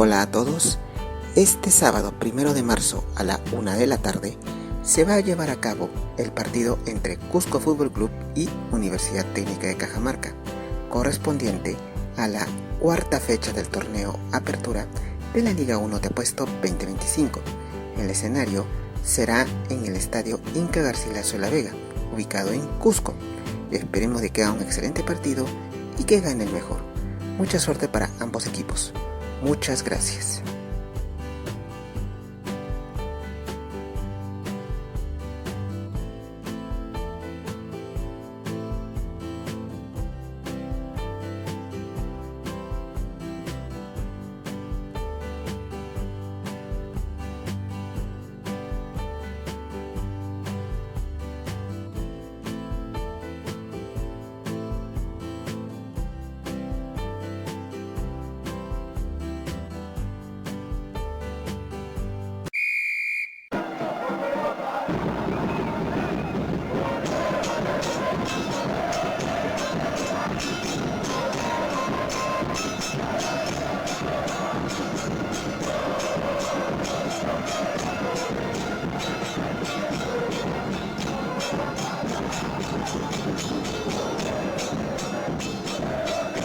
Hola a todos. Este sábado 1 de marzo a la 1 de la tarde se va a llevar a cabo el partido entre Cusco Fútbol Club y Universidad Técnica de Cajamarca, correspondiente a la cuarta fecha del torneo Apertura de la Liga 1 de Apuesto 2025. El escenario será en el estadio Inca Garcilaso de la Vega, ubicado en Cusco. Esperemos de que haga un excelente partido y que gane el mejor. Mucha suerte para ambos equipos. Muchas gracias.